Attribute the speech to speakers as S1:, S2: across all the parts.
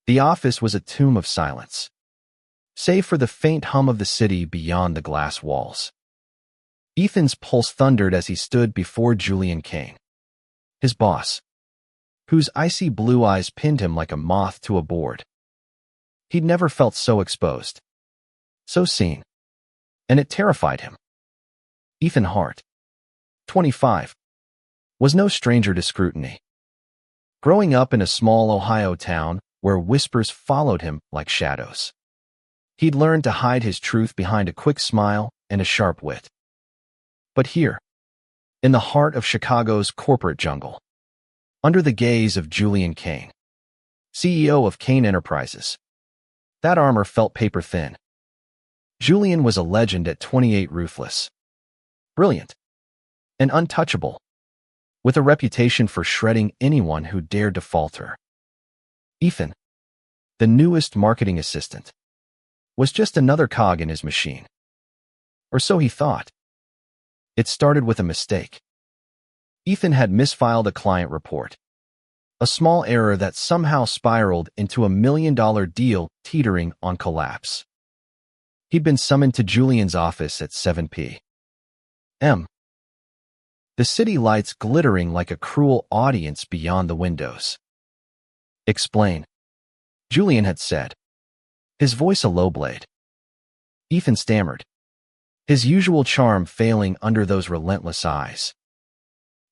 S1: The office was a tomb of silence, save for the faint hum of the city beyond the glass walls. Ethan's pulse thundered as he stood before Julian Kane, his boss, whose icy blue eyes pinned him like a moth to a board. He'd never felt so exposed, so seen, and it terrified him. Ethan Hart, 25, was no stranger to scrutiny. Growing up in a small Ohio town where whispers followed him like shadows, he'd learned to hide his truth behind a quick smile and a sharp wit. But here, in the heart of Chicago's corporate jungle, under the gaze of Julian Kane, CEO of Kane Enterprises, that armor felt paper-thin. Julian was a legend at 28, ruthless, brilliant, and untouchable, with a reputation for shredding anyone who dared to falter. Ethan, the newest marketing assistant, was just another cog in his machine. Or so he thought. It started with a mistake. Ethan had misfiled a client report, a small error that somehow spiraled into a $1 million deal teetering on collapse. He'd been summoned to Julian's office at 7 p.m., the city lights glittering like a cruel audience beyond the windows. "Explain," Julian had said, his voice a low blade. Ethan stammered, his usual charm failing under those relentless eyes.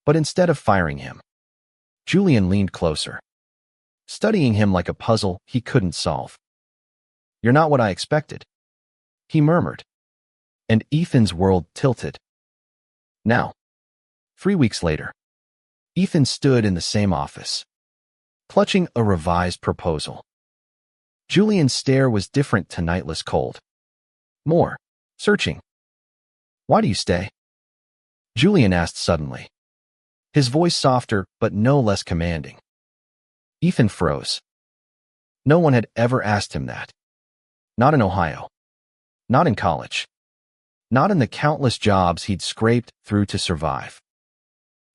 S1: But instead of firing him, Julian leaned closer, studying him like a puzzle he couldn't solve. "You're not what I expected," he murmured, and Ethan's world tilted. Now, 3 weeks later, Ethan stood in the same office, clutching a revised proposal. Julian's stare was different tonight, less cold, more searching. "Why do you stay?" Julian asked suddenly, his voice softer but no less commanding. Ethan froze. No one had ever asked him that. Not in Ohio. Not in college. Not in the countless jobs he'd scraped through to survive.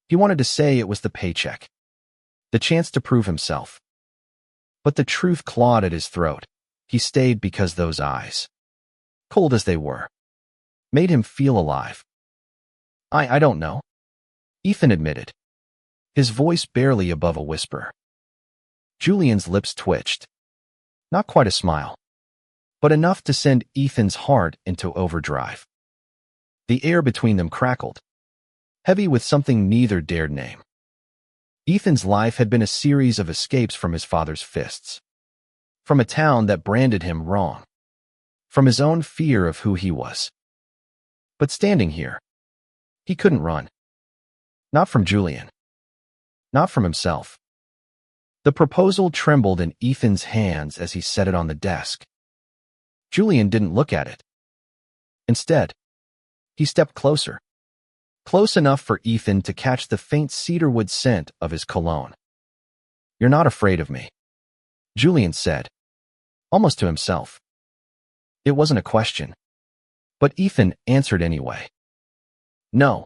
S1: He wanted to say it was the paycheck, the chance to prove himself. But the truth clawed at his throat. He stayed because those eyes, cold as they were, made him feel alive. I don't know," Ethan admitted, his voice barely above a whisper. Julian's lips twitched. Not quite a smile, but enough to send Ethan's heart into overdrive. The air between them crackled, heavy with something neither dared name. Ethan's life had been a series of escapes from his father's fists, from a town that branded him wrong, from his own fear of who he was. But standing here, he couldn't run. Not from Julian. Not from himself. The proposal trembled in Ethan's hands as he set it on the desk. Julian didn't look at it. Instead, he stepped closer, close enough for Ethan to catch the faint cedarwood scent of his cologne. "You're not afraid of me," Julian said, almost to himself. It wasn't a question, but Ethan answered anyway. "No,"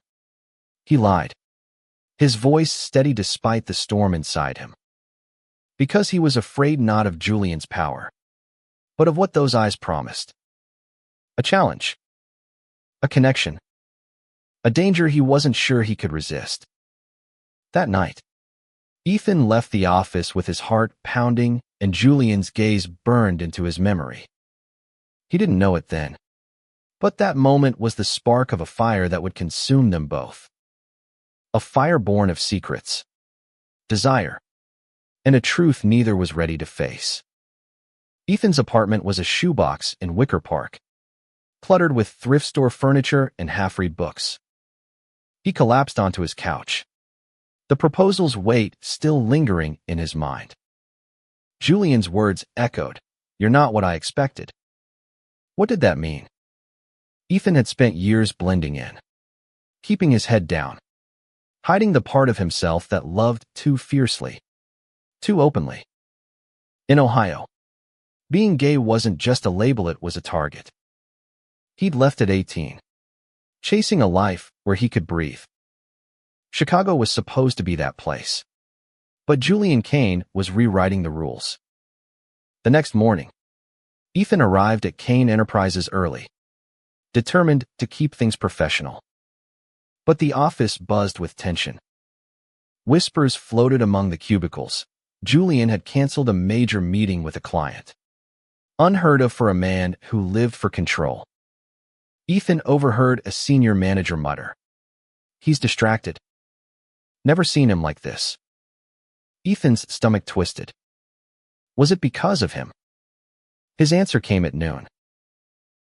S1: he lied, his voice steady despite the storm inside him. Because he was afraid not of Julian's power, but of what those eyes promised. A challenge. A connection. A danger he wasn't sure he could resist. That night, Ethan left the office with his heart pounding and Julian's gaze burned into his memory. He didn't know it then, but that moment was the spark of a fire that would consume them both. A fire born of secrets, desire, and a truth neither was ready to face. Ethan's apartment was a shoebox in Wicker Park, cluttered with thrift store furniture and half-read books. He collapsed onto his couch, the proposal's weight still lingering in his mind. Julian's words echoed, "You're not what I expected." What did that mean? Ethan had spent years blending in, keeping his head down, hiding the part of himself that loved too fiercely, too openly. In Ohio, being gay wasn't just a label, it was a target. He'd left at 18, chasing a life where he could breathe. Chicago was supposed to be that place. But Julian Kane was rewriting the rules. The next morning, Ethan arrived at Kane Enterprises early, determined to keep things professional. But the office buzzed with tension. Whispers floated among the cubicles. Julian had canceled a major meeting with a client. Unheard of for a man who lived for control. Ethan overheard a senior manager mutter, "He's distracted. Never seen him like this." Ethan's stomach twisted. Was it because of him? His answer came at noon.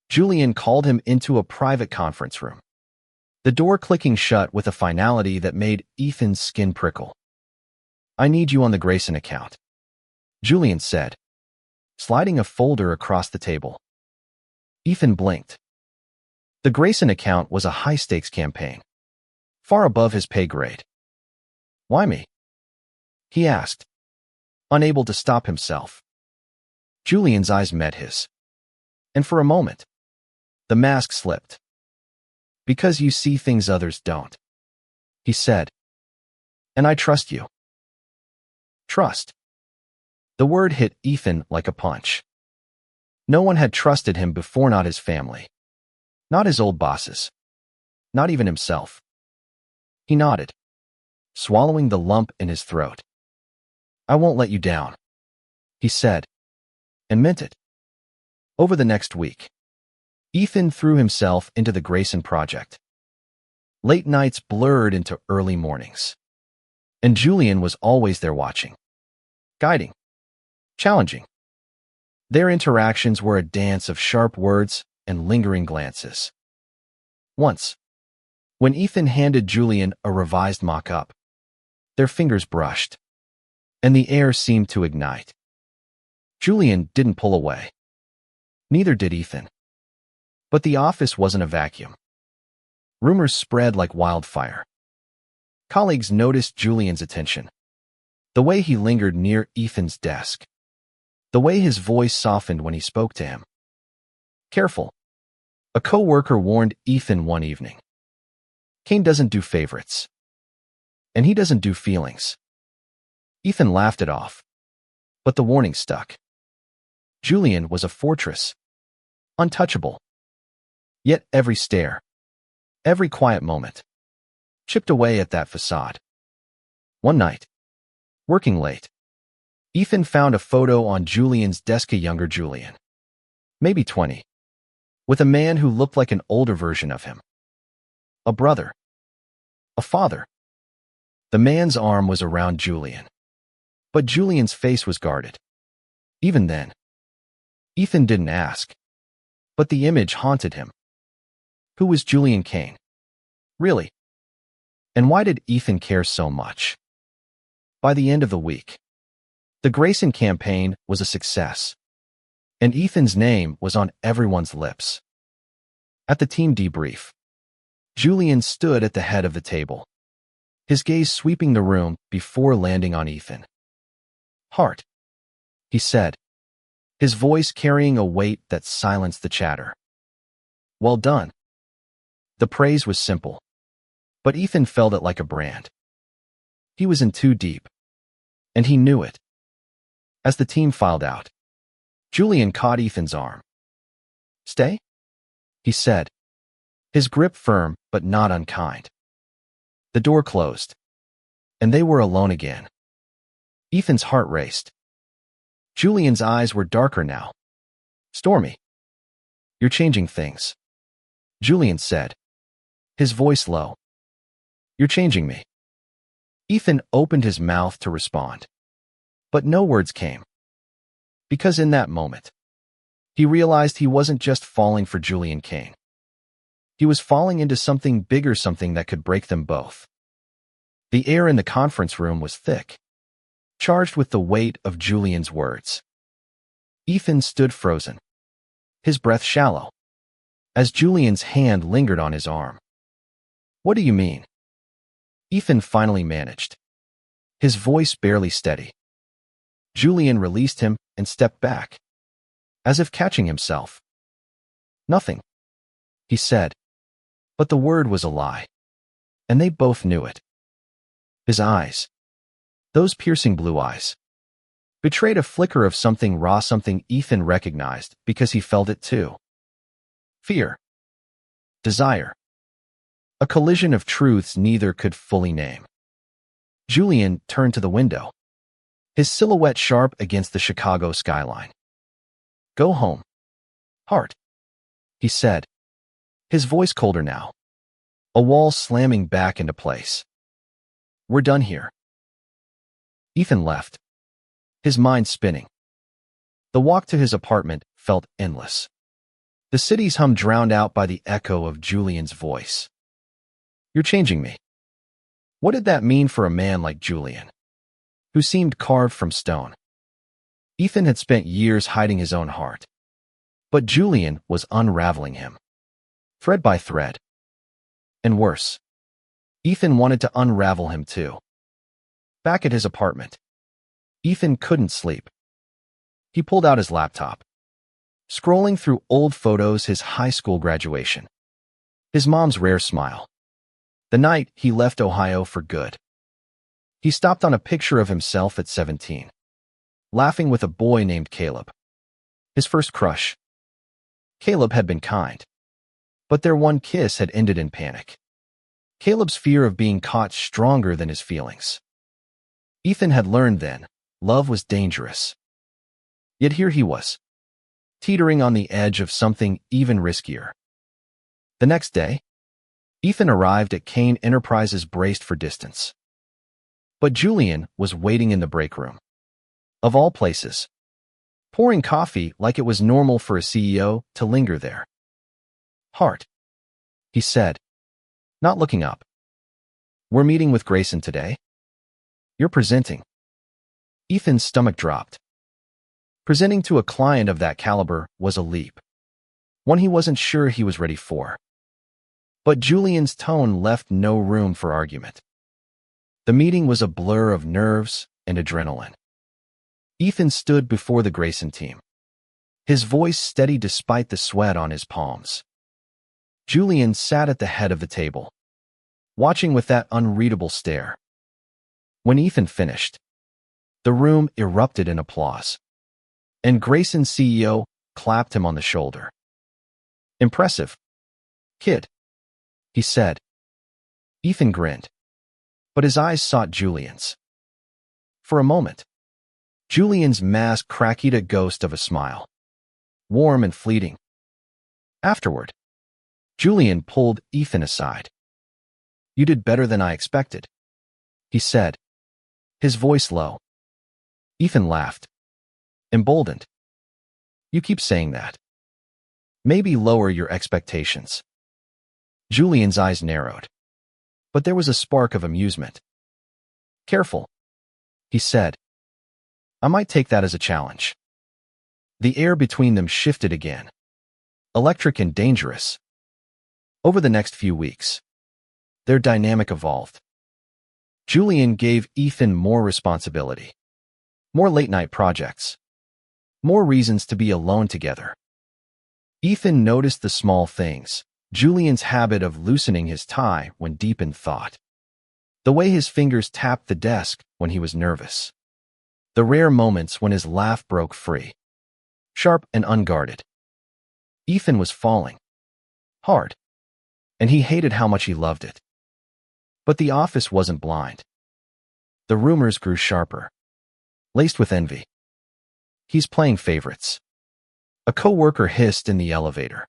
S1: Julian called him into a private conference room, the door clicking shut with a finality that made Ethan's skin prickle. "I need you on the Grayson account," Julian said, sliding a folder across the table. Ethan blinked. The Grayson account was a high-stakes campaign, far above his pay grade. "Why me?" he asked, unable to stop himself. Julian's eyes met his, and for a moment, the mask slipped. "Because you see things others don't," he said. "And I trust you." Trust. The word hit Ethan like a punch. No one had trusted him before, not his family, not his old bosses, not even himself. He nodded, swallowing the lump in his throat. "I won't let you down," he said, and meant it. Over the next week, Ethan threw himself into the Grayson project. Late nights blurred into early mornings, and Julian was always there watching, guiding, challenging. Their interactions were a dance of sharp words and lingering glances. Once, when Ethan handed Julian a revised mock-up, their fingers brushed, and the air seemed to ignite. Julian didn't pull away. Neither did Ethan. But the office wasn't a vacuum. Rumors spread like wildfire. Colleagues noticed Julian's attention, the way he lingered near Ethan's desk, the way his voice softened when he spoke to him. "Careful," a co-worker warned Ethan one evening. "Kane doesn't do favorites. And he doesn't do feelings." Ethan laughed it off, but the warning stuck. Julian was a fortress, untouchable. Yet every stare, every quiet moment, chipped away at that facade. One night, working late, Ethan found a photo on Julian's desk, a younger Julian, maybe 20, with a man who looked like an older version of him. A brother, a father. The man's arm was around Julian, but Julian's face was guarded. Even then, Ethan didn't ask, but the image haunted him. Who was Julian Kane? Really? And why did Ethan care so much? By the end of the week, the Grayson campaign was a success, and Ethan's name was on everyone's lips. At the team debrief, Julian stood at the head of the table, his gaze sweeping the room before landing on Ethan. "Heart," he said, his voice carrying a weight that silenced the chatter. "Well done." The praise was simple, but Ethan felt it like a brand. He was in too deep, and he knew it. As the team filed out, Julian caught Ethan's arm. "Stay?" he said, his grip firm but not unkind. The door closed, and they were alone again. Ethan's heart raced. Julian's eyes were darker now, stormy. "You're changing things," Julian said, his voice low. "You're changing me." Ethan opened his mouth to respond, but no words came. Because in that moment, he realized he wasn't just falling for Julian Kane. He was falling into something bigger, something that could break them both. The air in the conference room was thick, charged with the weight of Julian's words. Ethan stood frozen, his breath shallow, as Julian's hand lingered on his arm. "What do you mean?" Ethan finally managed, his voice barely steady. Julian released him and stepped back, as if catching himself. "Nothing," he said, but the word was a lie, and they both knew it. His eyes, those piercing blue eyes, betrayed a flicker of something raw, something Ethan recognized because he felt it too. Fear. Desire. A collision of truths neither could fully name. Julian turned to the window, his silhouette sharp against the Chicago skyline. "Go home, Hart," he said, his voice colder now, a wall slamming back into place. "We're done here." Ethan left, his mind spinning. The walk to his apartment felt endless, the city's hum drowned out by the echo of Julian's voice. "You're changing me." What did that mean for a man like Julian, who seemed carved from stone? Ethan had spent years hiding his own heart, but Julian was unraveling him, thread by thread. And worse, Ethan wanted to unravel him too. Back at his apartment, Ethan couldn't sleep. He pulled out his laptop, scrolling through old photos, his high school graduation, his mom's rare smile, the night he left Ohio for good. He stopped on a picture of himself at 17, laughing with a boy named Caleb, his first crush. Caleb had been kind, but their one kiss had ended in panic. Caleb's fear of being caught stronger than his feelings. Ethan had learned then, love was dangerous. Yet here he was, teetering on the edge of something even riskier. The next day, Ethan arrived at Kane Enterprises braced for distance. But Julian was waiting in the break room, of all places, pouring coffee like it was normal for a CEO to linger there. "Hart," he said, not looking up. "We're meeting with Grayson today. You're presenting." Ethan's stomach dropped. Presenting to a client of that caliber was a leap, one he wasn't sure he was ready for. But Julian's tone left no room for argument. The meeting was a blur of nerves and adrenaline. Ethan stood before the Grayson team, his voice steady despite the sweat on his palms. Julian sat at the head of the table, watching with that unreadable stare. When Ethan finished, the room erupted in applause, and Grayson's CEO clapped him on the shoulder. "Impressive, kid," he said. Ethan grinned, but his eyes sought Julian's. For a moment, Julian's mask cracked a ghost of a smile, warm and fleeting. Afterward, Julian pulled Ethan aside. "You did better than I expected," he said, his voice low. Ethan laughed, emboldened. "You keep saying that. Maybe lower your expectations." Julian's eyes narrowed, but there was a spark of amusement. "Careful," he said. "I might take that as a challenge." The air between them shifted again, electric and dangerous. Over the next few weeks, their dynamic evolved. Julian gave Ethan more responsibility, more late-night projects, more reasons to be alone together. Ethan noticed the small things, Julian's habit of loosening his tie when deep in thought, the way his fingers tapped the desk when he was nervous, the rare moments when his laugh broke free, sharp and unguarded. Ethan was falling hard, and he hated how much he loved it. But the office wasn't blind. The rumors grew sharper, laced with envy. "He's playing favorites," a coworker hissed in the elevator.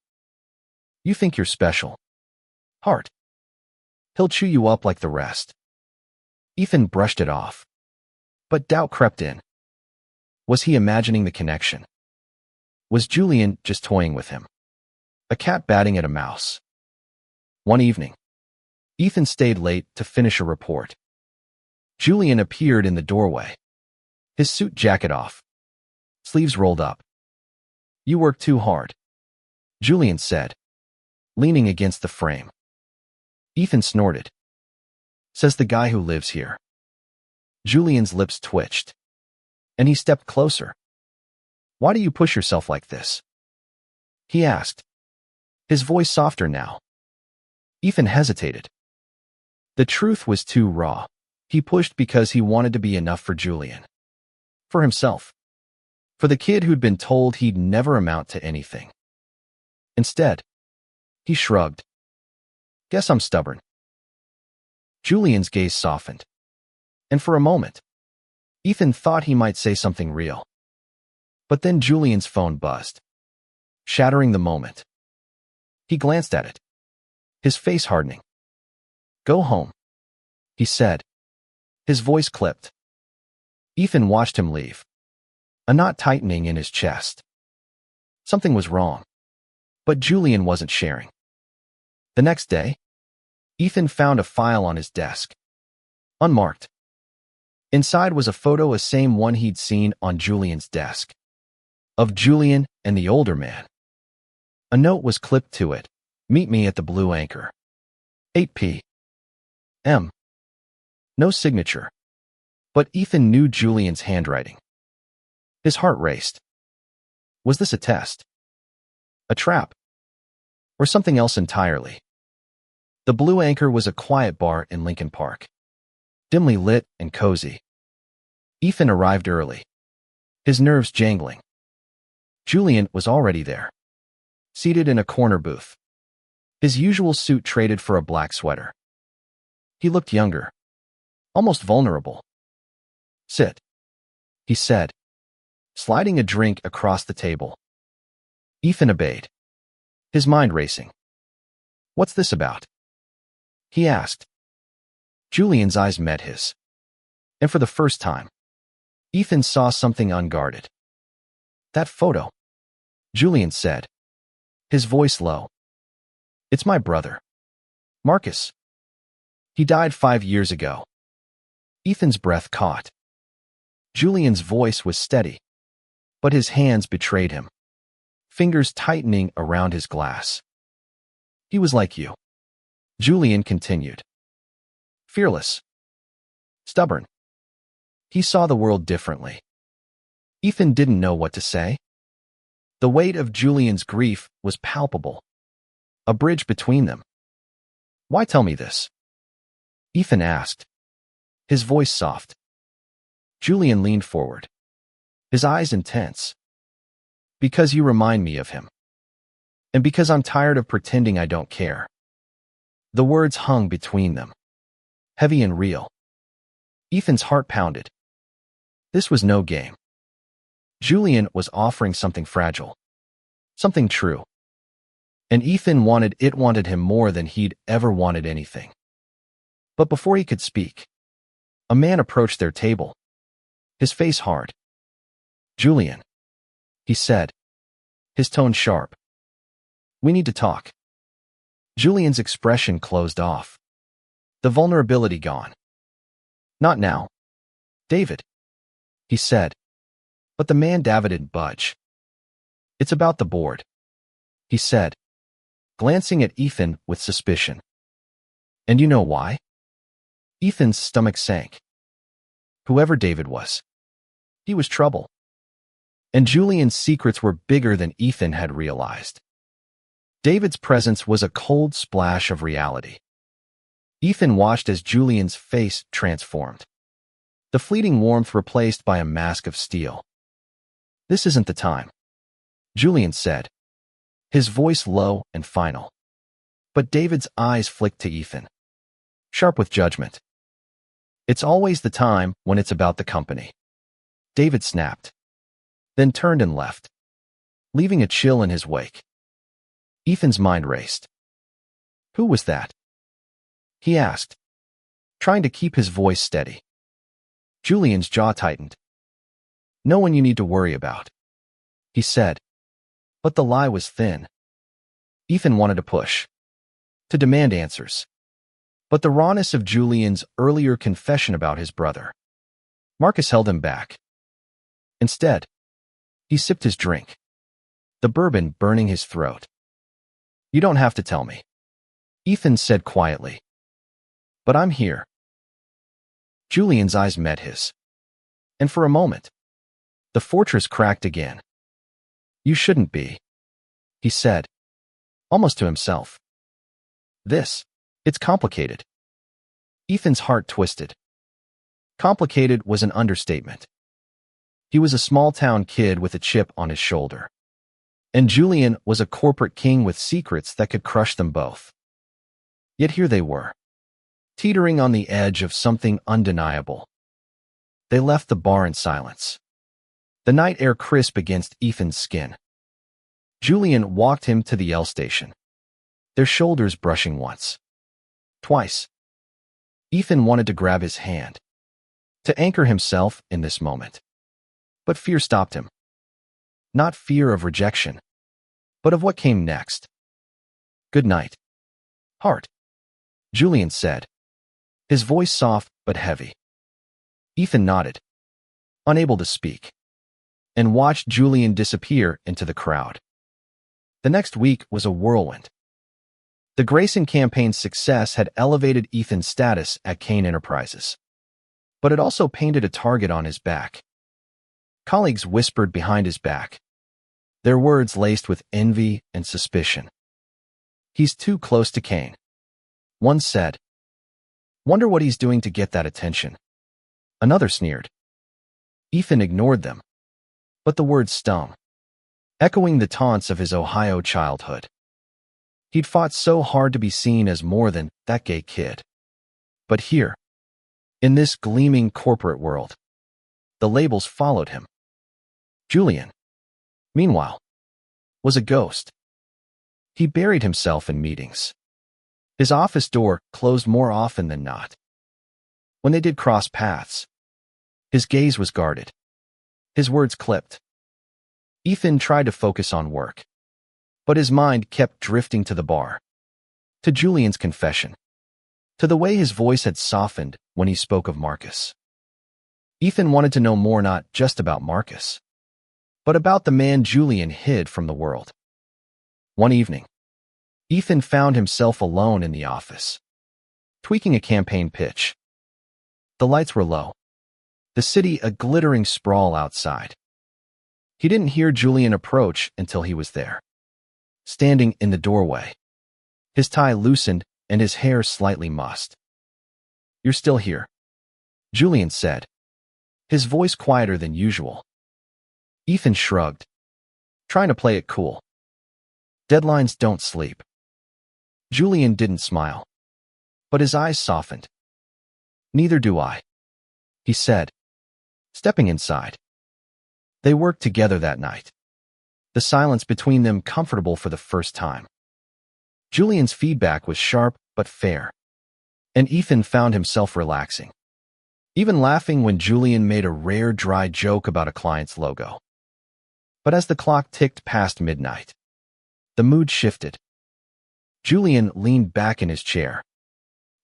S1: "You think you're special, Hart. He'll chew you up like the rest." Ethan brushed it off, but doubt crept in. Was he imagining the connection? Was Julian just toying with him? A cat batting at a mouse. One evening, Ethan stayed late to finish a report. Julian appeared in the doorway, his suit jacket off, sleeves rolled up. "You work too hard," Julian said, leaning against the frame. Ethan snorted. "Says the guy who lives here." Julian's lips twitched, and he stepped closer. "Why do you push yourself like this?" he asked, his voice softer now. Ethan hesitated. The truth was too raw. He pushed because he wanted to be enough for Julian. For himself. For the kid who'd been told he'd never amount to anything. Instead, he shrugged. Guess I'm stubborn. Julian's gaze softened. And for a moment, Ethan thought he might say something real. But then Julian's phone buzzed, shattering the moment. He glanced at it, his face hardening. Go home, he said. His voice clipped. Ethan watched him leave, a knot tightening in his chest. Something was wrong, but Julian wasn't sharing. The next day, Ethan found a file on his desk, unmarked. Inside was a photo, the same one he'd seen on Julian's desk, of Julian and the older man. A note was clipped to it. Meet me at the Blue Anchor. 8 p.m. No signature. But Ethan knew Julian's handwriting. His heart raced. Was this a test? A trap? Or something else entirely? The Blue Anchor was a quiet bar in Lincoln Park, dimly lit and cozy. Ethan arrived early, his nerves jangling. Julian was already there, seated in a corner booth, his usual suit traded for a black sweater. He looked younger, almost vulnerable. Sit, he said, sliding a drink across the table. Ethan obeyed, his mind racing. What's this about? He asked. Julian's eyes met his. And for the first time, Ethan saw something unguarded. That photo, Julian said, his voice low. It's my brother, Marcus. He died 5 years ago. Ethan's breath caught. Julian's voice was steady, but his hands betrayed him, fingers tightening around his glass. He was like you, Julian continued. Fearless. Stubborn. He saw the world differently. Ethan didn't know what to say. The weight of Julian's grief was palpable, a bridge between them. Why tell me this? Ethan asked, his voice soft. Julian leaned forward, his eyes intense. Because you remind me of him. And because I'm tired of pretending I don't care. The words hung between them, heavy and real. Ethan's heart pounded. This was no game. Julian was offering something fragile, something true. And Ethan wanted him more than he'd ever wanted anything. But before he could speak, a man approached their table, his face hard. Julian, he said, his tone sharp. We need to talk. Julian's expression closed off, the vulnerability gone. Not now, David, he said. But the man didn't budge. It's about the board, he said, glancing at Ethan with suspicion. And you know why? Ethan's stomach sank. Whoever David was, he was trouble. And Julian's secrets were bigger than Ethan had realized. David's presence was a cold splash of reality. Ethan watched as Julian's face transformed, the fleeting warmth replaced by a mask of steel. This isn't the time, Julian said, his voice low and final. But David's eyes flicked to Ethan, sharp with judgment. It's always the time when it's about the company. David snapped, then turned and left, leaving a chill in his wake. Ethan's mind raced. Who was that? He asked, trying to keep his voice steady. Julian's jaw tightened. No one you need to worry about, he said. But the lie was thin. Ethan wanted to push, to demand answers. But the rawness of Julian's earlier confession about his brother, Marcus, held him back. Instead, he sipped his drink, the bourbon burning his throat. You don't have to tell me, Ethan said quietly. But I'm here. Julian's eyes met his. And for a moment, the fortress cracked again. You shouldn't be, he said, almost to himself. It's complicated. Ethan's heart twisted. Complicated was an understatement. He was a small-town kid with a chip on his shoulder. And Julian was a corporate king with secrets that could crush them both. Yet here they were, teetering on the edge of something undeniable. They left the bar in silence, the night air crisp against Ethan's skin. Julian walked him to the L station, their shoulders brushing once, twice. Ethan wanted to grab his hand, to anchor himself in this moment. But fear stopped him. Not fear of rejection, but of what came next. "Good night, heart," Julian said, his voice soft but heavy. Ethan nodded, unable to speak, and watched Julian disappear into the crowd. The next week was a whirlwind. The Grayson campaign's success had elevated Ethan's status at Kane Enterprises, but it also painted a target on his back. Colleagues whispered behind his back, their words laced with envy and suspicion. "He's too close to Kane," one said. "Wonder what he's doing to get that attention," another sneered. Ethan ignored them, but the words stung, echoing the taunts of his Ohio childhood. He'd fought so hard to be seen as more than that gay kid. But here, in this gleaming corporate world, the labels followed him. Julian, meanwhile, was a ghost. He buried himself in meetings. His office door closed more often than not. When they did cross paths, his gaze was guarded, his words clipped. Ethan tried to focus on work, but his mind kept drifting to the bar, to Julian's confession, to the way his voice had softened when he spoke of Marcus. Ethan wanted to know more, not just about Marcus, but about the man Julian hid from the world. One evening, Ethan found himself alone in the office, tweaking a campaign pitch. The lights were low, the city a glittering sprawl outside. He didn't hear Julian approach until he was there, standing in the doorway, his tie loosened and his hair slightly mussed. "You're still here," Julian said, his voice quieter than usual. Ethan shrugged, trying to play it cool. "Deadlines don't sleep." Julian didn't smile, but his eyes softened. "Neither do I," he said, stepping inside. They worked together that night, the silence between them comfortable for the first time. Julian's feedback was sharp but fair, and Ethan found himself relaxing, even laughing when Julian made a rare dry joke about a client's logo. But as the clock ticked past midnight, the mood shifted. Julian leaned back in his chair,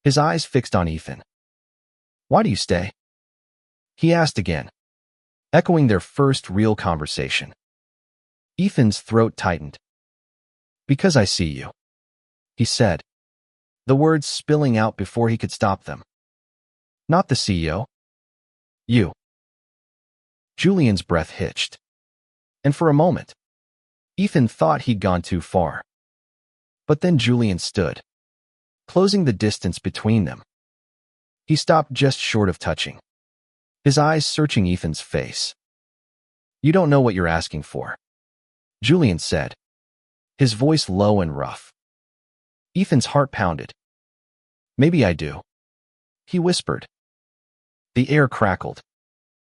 S1: his eyes fixed on Ethan. "Why do you stay?" he asked again, echoing their first real conversation. Ethan's throat tightened. "Because I see you," he said, the words spilling out before he could stop them. "Not the CEO. You." Julian's breath hitched, and for a moment, Ethan thought he'd gone too far. But then Julian stood, closing the distance between them. He stopped just short of touching, his eyes searching Ethan's face. "You don't know what you're asking for," Julian said, his voice low and rough. Ethan's heart pounded. "Maybe I do," he whispered. The air crackled,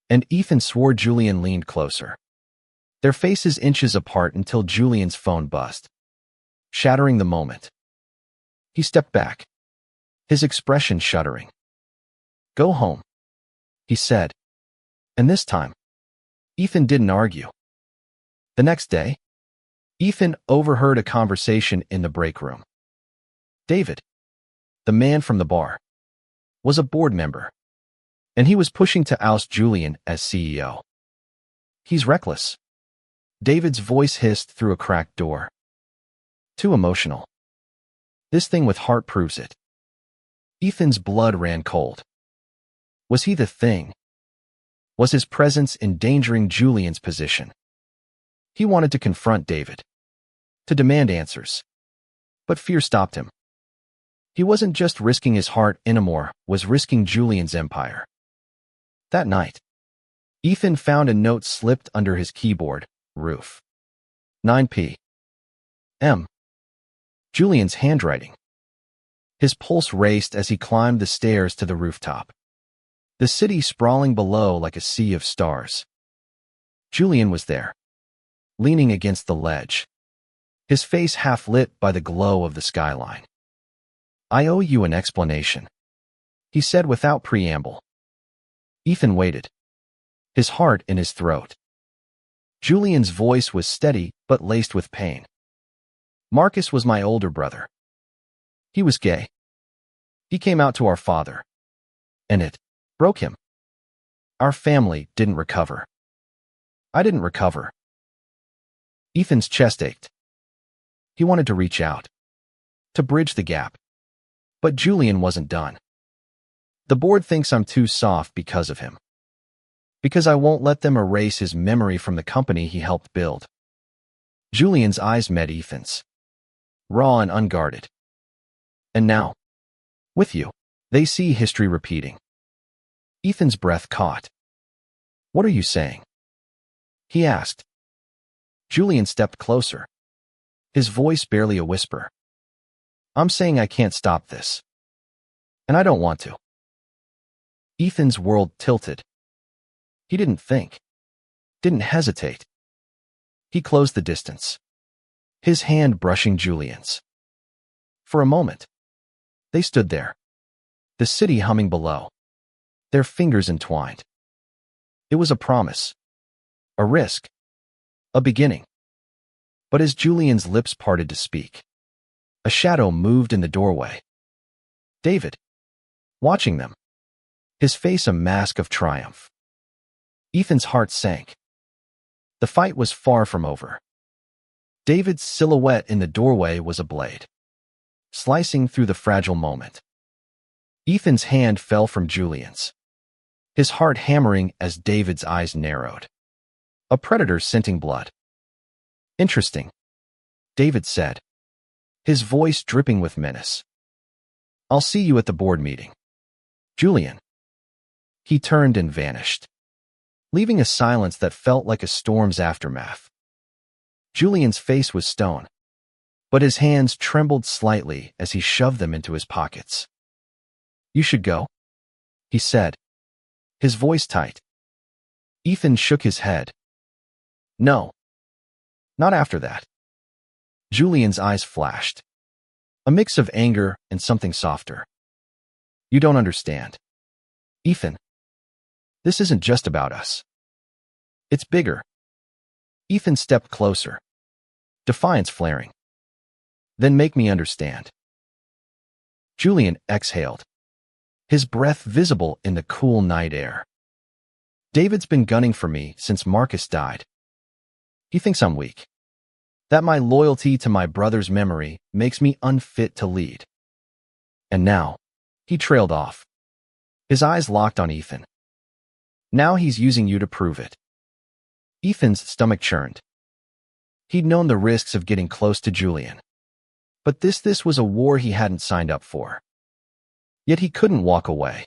S1: and Ethan swore. Julian leaned closer, their faces inches apart until Julian's phone buzzed, shattering the moment. He stepped back, his expression shuddering. "Go home," he said, and this time, Ethan didn't argue. The next day, Ethan overheard a conversation in the break room. David, the man from the bar, was a board member, and he was pushing to oust Julian as CEO. "He's reckless," David's voice hissed through a cracked door. "Too emotional. This thing with heart proves it." Ethan's blood ran cold. Was he the thing? Was his presence endangering Julian's position? He wanted to confront David, to demand answers, but fear stopped him. He wasn't just risking his heart anymore, was risking Julian's empire. That night, Ethan found a note slipped under his keyboard. Roof. 9 p.m. Julian's handwriting. His pulse raced as he climbed the stairs to the rooftop. The city sprawling below like a sea of stars. Julian was there, leaning against the ledge, his face half lit by the glow of the skyline. "I owe you an explanation," he said without preamble. Ethan waited, his heart in his throat. Julian's voice was steady but laced with pain. "Marcus was my older brother. He was gay. He came out to our father, and it broke him. Our family didn't recover. I didn't recover." Ethan's chest ached. He wanted to reach out, to bridge the gap. But Julian wasn't done. "The board thinks I'm too soft because of him. Because I won't let them erase his memory from the company he helped build." Julian's eyes met Ethan's, raw and unguarded. "And now, with you, they see history repeating." Ethan's breath caught. "What are you saying?" he asked. Julian stepped closer, his voice barely a whisper. "I'm saying I can't stop this. And I don't want to." Ethan's world tilted. He didn't think, didn't hesitate. He closed the distance, his hand brushing Julian's. For a moment, they stood there, the city humming below, their fingers entwined. It was a promise, a risk, a beginning. But as Julian's lips parted to speak, a shadow moved in the doorway. David, watching them, his face a mask of triumph. Ethan's heart sank. The fight was far from over. David's silhouette in the doorway was a blade, slicing through the fragile moment. Ethan's hand fell from Julian's, his heart hammering as David's eyes narrowed. A predator scenting blood. "Interesting," David said, his voice dripping with menace. "I'll see you at the board meeting, Julian." He turned and vanished, leaving a silence that felt like a storm's aftermath. Julian's face was stone, but his hands trembled slightly as he shoved them into his pockets. "You should go," he said, his voice tight. Ethan shook his head. "No. Not after that." Julian's eyes flashed, a mix of anger and something softer. "You don't understand, Ethan. This isn't just about us. It's bigger." Ethan stepped closer, defiance flaring. "Then make me understand." Julian exhaled, his breath visible in the cool night air. "David's been gunning for me since Marcus died. He thinks I'm weak, that my loyalty to my brother's memory makes me unfit to lead. And now," he trailed off, his eyes locked on Ethan. "Now he's using you to prove it." Ethan's stomach churned. He'd known the risks of getting close to Julian, but this was a war he hadn't signed up for. Yet he couldn't walk away.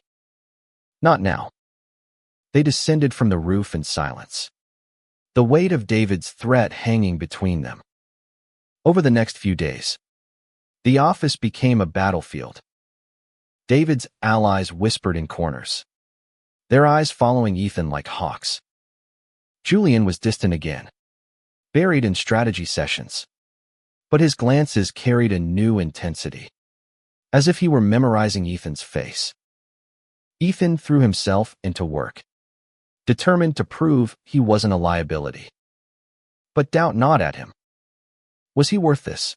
S1: Not now. They descended from the roof in silence, the weight of David's threat hanging between them. Over the next few days, the office became a battlefield. David's allies whispered in corners, their eyes following Ethan like hawks. Julian was distant again, buried in strategy sessions, but his glances carried a new intensity, as if he were memorizing Ethan's face. Ethan threw himself into work, determined to prove he wasn't a liability. But doubt gnawed at him. Was he worth this?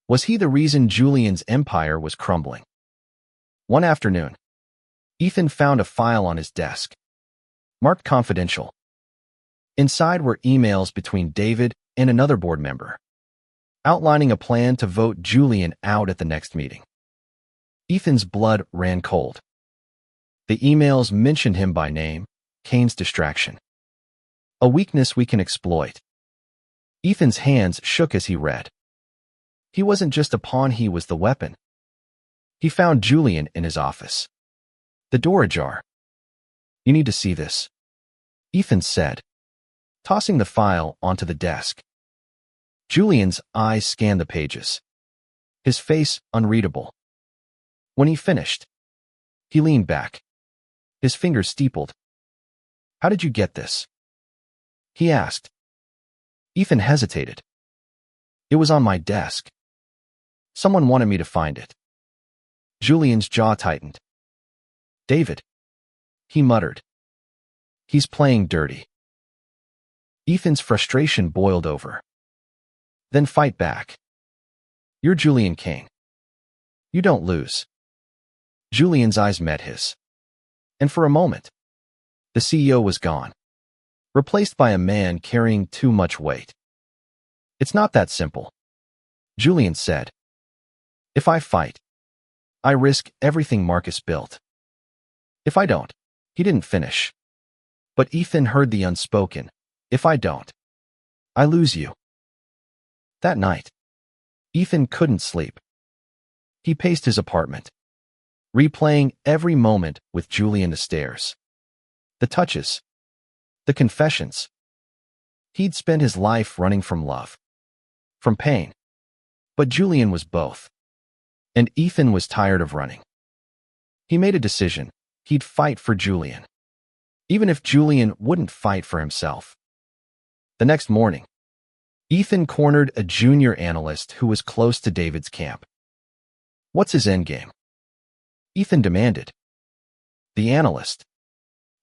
S1: Was he the reason Julian's empire was crumbling? One afternoon, Ethan found a file on his desk, marked confidential. Inside were emails between David and another board member, outlining a plan to vote Julian out at the next meeting. Ethan's blood ran cold. The emails mentioned him by name, Kane's distraction. "A weakness we can exploit." Ethan's hands shook as he read. He wasn't just a pawn, he was the weapon. He found Julian in his office, the door ajar. "You need to see this," Ethan said, tossing the file onto the desk. Julian's eyes scanned the pages, his face unreadable. When he finished, he leaned back, his fingers steepled. "How did you get this?" he asked. Ethan hesitated. "It was on my desk. Someone wanted me to find it." Julian's jaw tightened. "David," he muttered. "He's playing dirty." Ethan's frustration boiled over. "Then fight back. You're Julian King. You don't lose." Julian's eyes met his. And for a moment, the CEO was gone, replaced by a man carrying too much weight. "It's not that simple," Julian said. "If I fight, I risk everything Marcus built. If I don't," he didn't finish. But Ethan heard the unspoken, "If I don't, I lose you." That night, Ethan couldn't sleep. He paced his apartment, replaying every moment with Julian the stairs. The touches, the confessions. He'd spent his life running from love, from pain. But Julian was both. And Ethan was tired of running. He made a decision. He'd fight for Julian, even if Julian wouldn't fight for himself. The next morning, Ethan cornered a junior analyst who was close to David's camp. "What's his endgame?" Ethan demanded. The analyst,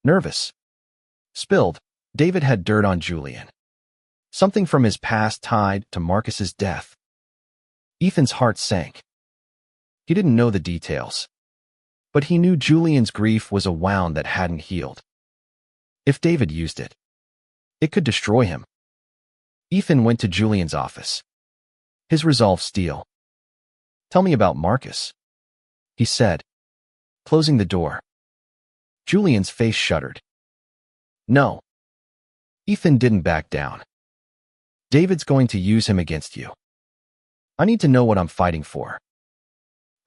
S1: nervous, spilled. David had dirt on Julian, something from his past tied to Marcus's death. Ethan's heart sank. He didn't know the details, but he knew Julian's grief was a wound that hadn't healed. If David used it, it could destroy him. Ethan went to Julian's office, his resolve steel. "Tell me about Marcus," he said, closing the door. Julian's face shuddered. "No." Ethan didn't back down. "David's going to use him against you. I need to know what I'm fighting for."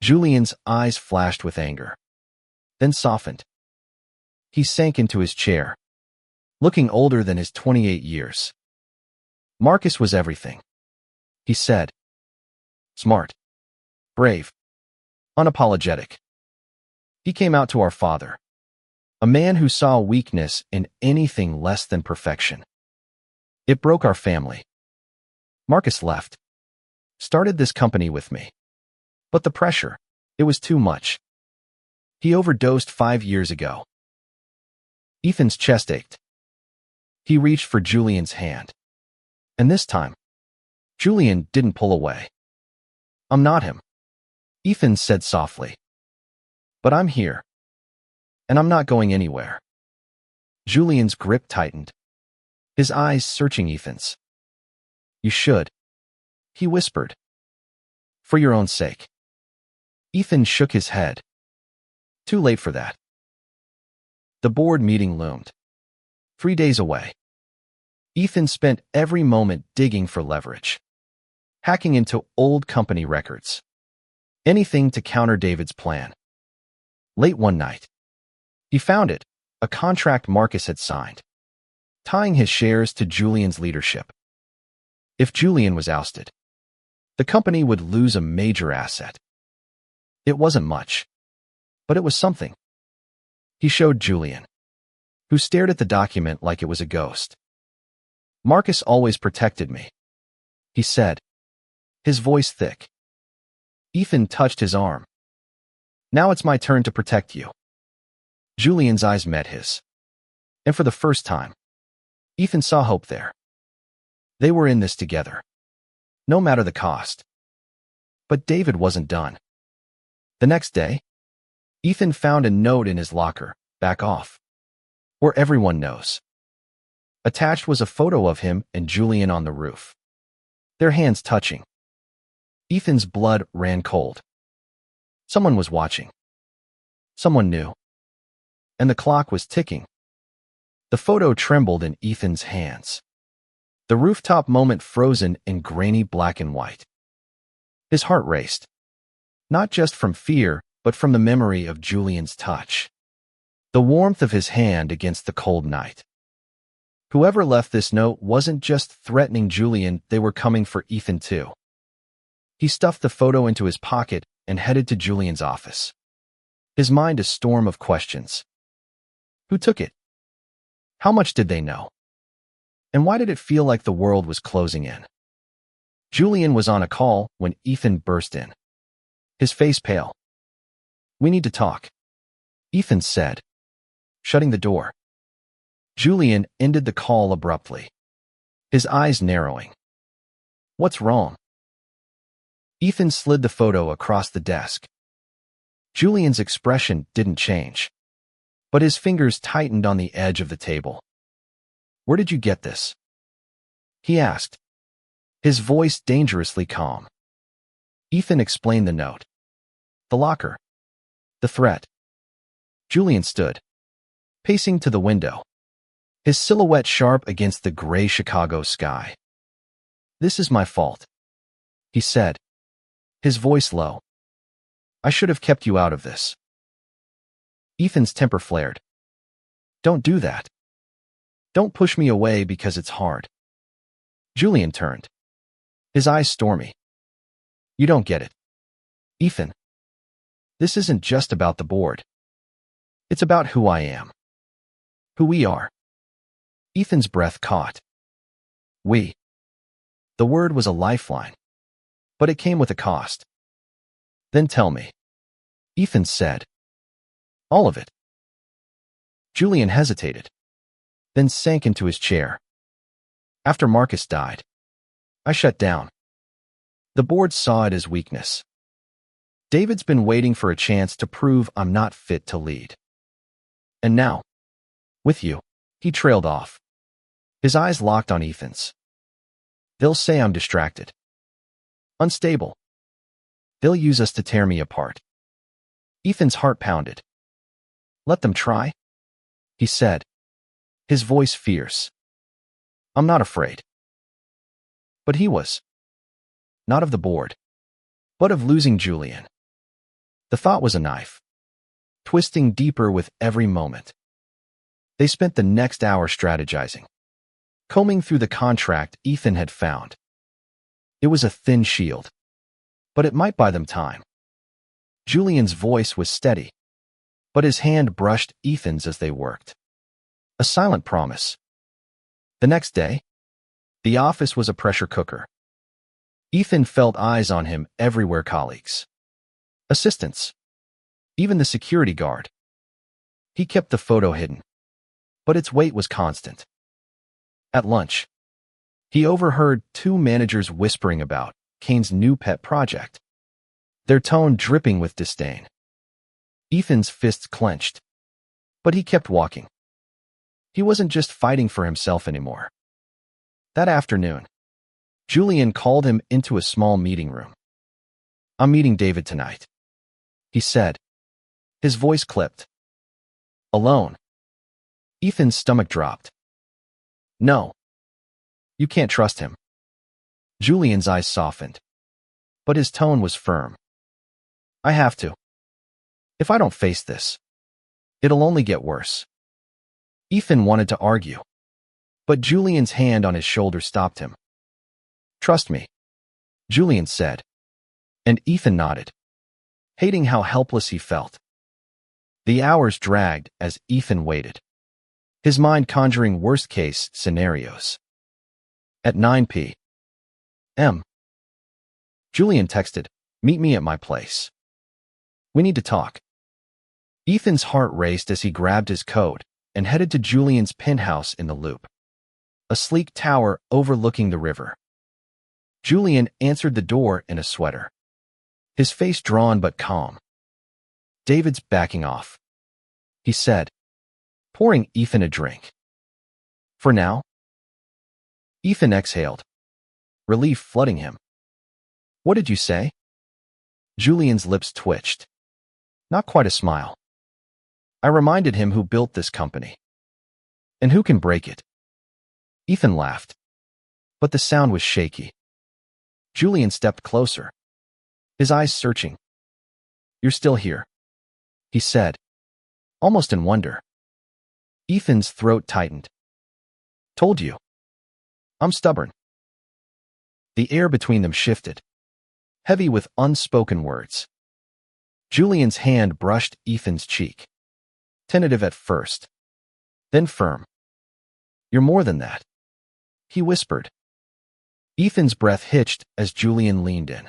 S1: Julian's eyes flashed with anger, then softened. He sank into his chair, looking older than his 28 years. "Marcus was everything," he said. "Smart, brave, unapologetic. He came out to our father, a man who saw weakness in anything less than perfection. It broke our family. Marcus left, started this company with me. But the pressure, it was too much. He overdosed 5 years ago." Ethan's chest ached. He reached for Julian's hand. And this time, Julian didn't pull away. "I'm not him," Ethan said softly. "But I'm here. And I'm not going anywhere." Julian's grip tightened, his eyes searching Ethan's. "You should," he whispered. "For your own sake." Ethan shook his head. Too late for that. The board meeting loomed. 3 days away. Ethan spent every moment digging for leverage, hacking into old company records. Anything to counter David's plan. Late one night, he found it, a contract Marcus had signed, tying his shares to Julian's leadership. If Julian was ousted, the company would lose a major asset. It wasn't much, but it was something. He showed Julian, who stared at the document like it was a ghost. "Marcus always protected me," he said, his voice thick. Ethan touched his arm. "Now it's my turn to protect you." Julian's eyes met his. And for the first time, Ethan saw hope there. They were in this together, no matter the cost. But David wasn't done. The next day, Ethan found a note in his locker, "Back off," or "Everyone knows." Attached was a photo of him and Julian on the roof, their hands touching. Ethan's blood ran cold. Someone was watching. Someone knew. And the clock was ticking. The photo trembled in Ethan's hands, the rooftop moment frozen in grainy black and white. His heart raced, not just from fear, but from the memory of Julian's touch, the warmth of his hand against the cold night. Whoever left this note wasn't just threatening Julian, they were coming for Ethan too. He stuffed the photo into his pocket and headed to Julian's office. His mind a storm of questions. Who took it? How much did they know? And why did it feel like the world was closing in? Julian was on a call when Ethan burst in. His face pale. "We need to talk," Ethan said, shutting the door. Julian ended the call abruptly, his eyes narrowing. "What's wrong?" Ethan slid the photo across the desk. Julian's expression didn't change, but his fingers tightened on the edge of the table. "Where did you get this?" he asked, his voice dangerously calm. Ethan explained the note. "The locker. The threat." Julian stood, pacing to the window, his silhouette sharp against the gray Chicago sky. "This is my fault," he said, his voice low. "I should have kept you out of this." Ethan's temper flared. "Don't do that. Don't push me away because it's hard." Julian turned, his eyes stormy. "You don't get it, Ethan. This isn't just about the board. It's about who I am. Who we are." Ethan's breath caught. "We." The word was a lifeline, but it came with a cost. "Then tell me," Ethan said. "All of it." Julian hesitated, then sank into his chair. "After Marcus died, I shut down. The board saw it as weakness. David's been waiting for a chance to prove I'm not fit to lead. And now, with you," he trailed off, his eyes locked on Ethan's. "They'll say I'm distracted, unstable. They'll use us to tear me apart." Ethan's heart pounded. "Let them try," he said, his voice fierce. "I'm not afraid." But he was. Not of the board, but of losing Julian. The thought was a knife, twisting deeper with every moment. They spent the next hour strategizing, combing through the contract Ethan had found. It was a thin shield, but it might buy them time. Julian's voice was steady, but his hand brushed Ethan's as they worked. A silent promise. The next day, the office was a pressure cooker. Ethan felt eyes on him everywhere, colleagues, assistants, even the security guard. He kept the photo hidden, but its weight was constant. At lunch, he overheard two managers whispering about Kane's new pet project, their tone dripping with disdain. Ethan's fists clenched, but he kept walking. He wasn't just fighting for himself anymore. That afternoon, Julian called him into a small meeting room. "I'm meeting David tonight," he said, his voice clipped. "Alone?" Ethan's stomach dropped. "No. You can't trust him." Julian's eyes softened, but his tone was firm. "I have to. If I don't face this, it'll only get worse." Ethan wanted to argue, but Julian's hand on his shoulder stopped him. "Trust me," Julian said, and Ethan nodded, hating how helpless he felt. The hours dragged as Ethan waited, his mind conjuring worst-case scenarios. At 9 p.m., Julian texted, "Meet me at my place. We need to talk." Ethan's heart raced as he grabbed his coat and headed to Julian's penthouse in the Loop, a sleek tower overlooking the river. Julian answered the door in a sweater, his face drawn but calm. "David's backing off," he said, pouring Ethan a drink. "For now?" Ethan exhaled, relief flooding him. "What did you say?" Julian's lips twitched. Not quite a smile. "I reminded him who built this company. And who can break it." Ethan laughed, but the sound was shaky. Julian stepped closer, his eyes searching. "You're still here," he said, almost in wonder. Ethan's throat tightened. Told you. I'm stubborn. The air between them shifted, heavy with unspoken words. Julian's hand brushed Ethan's cheek, tentative at first, then firm. You're more than that, he whispered. Ethan's breath hitched as Julian leaned in,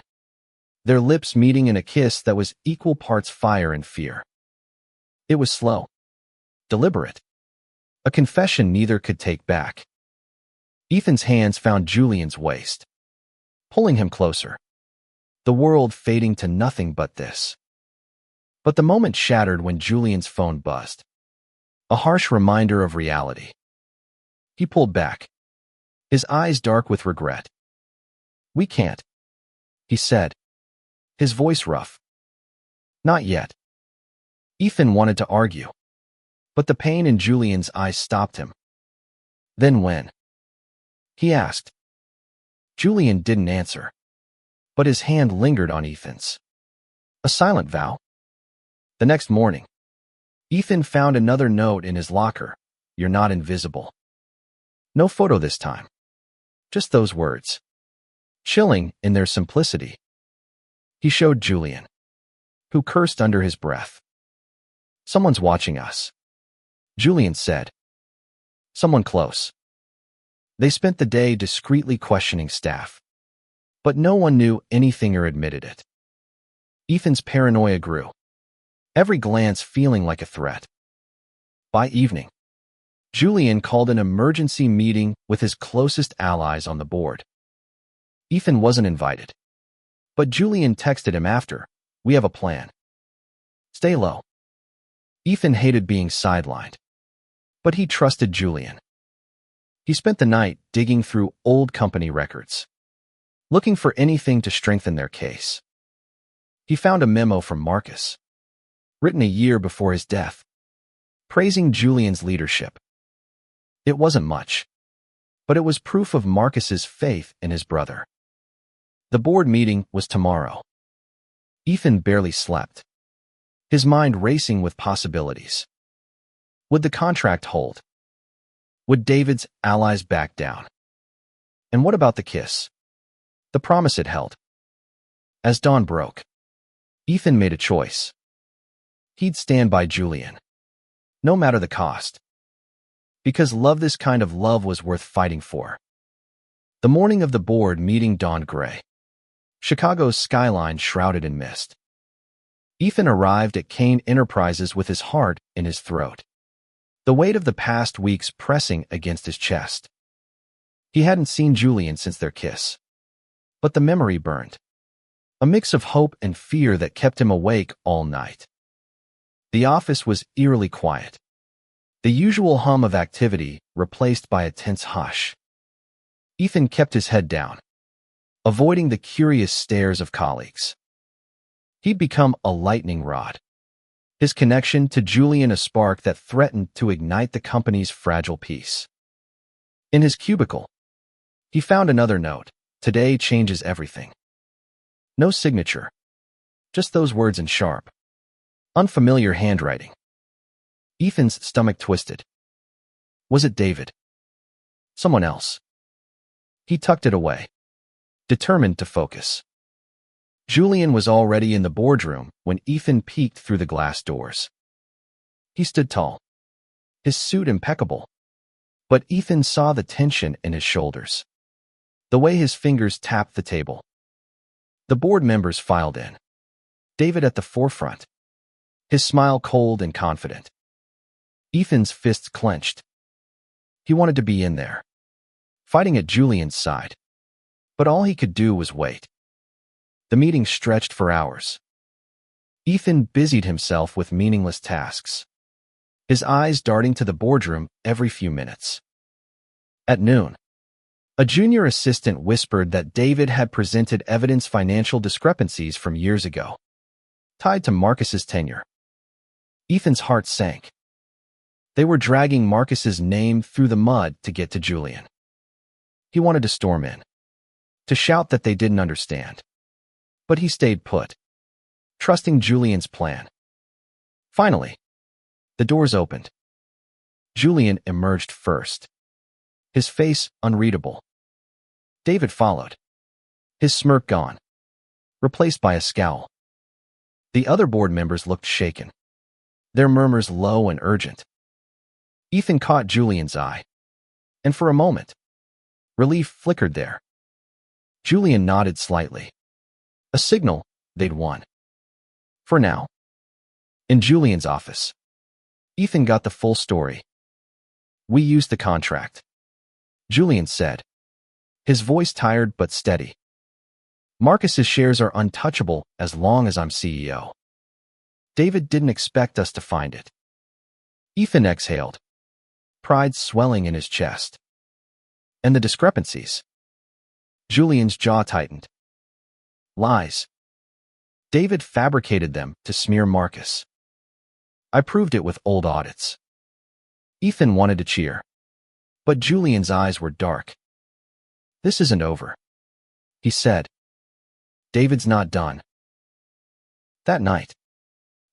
S1: their lips meeting in a kiss that was equal parts fire and fear. It was slow, deliberate, a confession neither could take back. Ethan's hands found Julian's waist, pulling him closer, the world fading to nothing but this. But the moment shattered when Julian's phone buzzed, a harsh reminder of reality. He pulled back, his eyes dark with regret. We can't, he said, his voice rough. Not yet. Ethan wanted to argue, but the pain in Julian's eyes stopped him. Then when? He asked. Julian didn't answer, but his hand lingered on Ethan's. A silent vow. The next morning, Ethan found another note in his locker. You're not invisible. No photo this time. Just those words. Chilling in their simplicity. He showed Julian, who cursed under his breath. Someone's watching us, Julian said. Someone close. They spent the day discreetly questioning staff, but no one knew anything or admitted it. Ethan's paranoia grew, every glance feeling like a threat. By evening, Julian called an emergency meeting with his closest allies on the board. Ethan wasn't invited, but Julian texted him after, we have a plan. Stay low. Ethan hated being sidelined, but he trusted Julian. He spent the night digging through old company records, looking for anything to strengthen their case. He found a memo from Marcus, written a year before his death, praising Julian's leadership. It wasn't much, but it was proof of Marcus's faith in his brother. The board meeting was tomorrow. Ethan barely slept, his mind racing with possibilities. Would the contract hold? Would David's allies back down? And what about the kiss? The promise it held. As dawn broke, Ethan made a choice. He'd stand by Julian, no matter the cost. Because this kind of love was worth fighting for. The morning of the board meeting dawned gray, Chicago's skyline shrouded in mist. Ethan arrived at Kane Enterprises with his heart in his throat, the weight of the past weeks pressing against his chest. He hadn't seen Julian since their kiss, but the memory burned, a mix of hope and fear that kept him awake all night. The office was eerily quiet, the usual hum of activity replaced by a tense hush. Ethan kept his head down, avoiding the curious stares of colleagues. He'd become a lightning rod, his connection to Julian a spark that threatened to ignite the company's fragile peace. In his cubicle, he found another note. Today changes everything. No signature, just those words in sharp, unfamiliar handwriting. Ethan's stomach twisted. Was it David? Someone else? He tucked it away, determined to focus. Julian was already in the boardroom when Ethan peeked through the glass doors. He stood tall, his suit impeccable, but Ethan saw the tension in his shoulders, the way his fingers tapped the table. The board members filed in, David at the forefront, his smile cold and confident. Ethan's fists clenched. He wanted to be in there, fighting at Julian's side, but all he could do was wait. The meeting stretched for hours. Ethan busied himself with meaningless tasks, his eyes darting to the boardroom every few minutes. At noon, a junior assistant whispered that David had presented evidence financial discrepancies from years ago, tied to Marcus's tenure. Ethan's heart sank. They were dragging Marcus's name through the mud to get to Julian. He wanted to storm in, to shout that they didn't understand. But he stayed put, trusting Julian's plan. Finally, the doors opened. Julian emerged first, his face unreadable. David followed, his smirk gone, replaced by a scowl. The other board members looked shaken, their murmurs low and urgent. Ethan caught Julian's eye, and for a moment, relief flickered there. Julian nodded slightly, a signal they'd won. For now. In Julian's office, Ethan got the full story. "We used the contract," Julian said, his voice tired but steady. "Marcus's shares are untouchable as long as I'm CEO. David didn't expect us to find it." Ethan exhaled, pride swelling in his chest. "And the discrepancies?" Julian's jaw tightened. "Lies. David fabricated them to smear Marcus. I proved it with old audits." Ethan wanted to cheer, but Julian's eyes were dark. "This isn't over," he said. "David's not done." That night,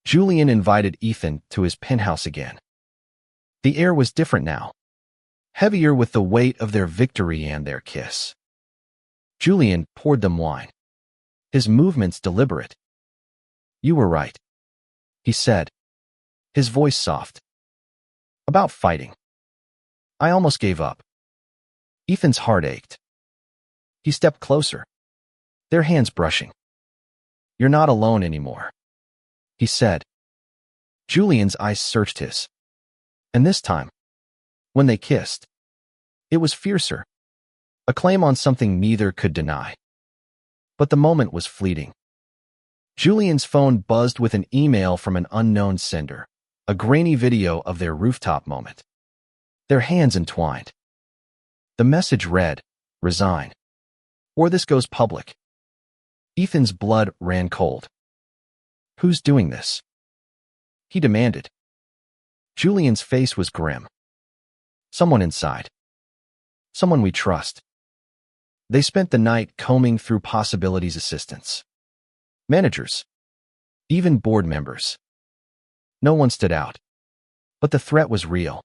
S1: Julian invited Ethan to his penthouse again. The air was different now, heavier with the weight of their victory and their kiss. Julian poured them wine, his movements deliberate. "You were right," he said, his voice soft. "About fighting. I almost gave up." Ethan's heart ached. He stepped closer, their hands brushing. "You're not alone anymore," he said. Julian's eyes searched his. And this time, when they kissed, it was fiercer, a claim on something neither could deny. But the moment was fleeting. Julian's phone buzzed with an email from an unknown sender, a grainy video of their rooftop moment. Their hands entwined. The message read, "Resign, or this goes public." Ethan's blood ran cold. "Who's doing this?" he demanded. Julian's face was grim. "Someone inside. Someone we trust." They spent the night combing through possibilities, assistants, managers, even board members. No one stood out, but the threat was real.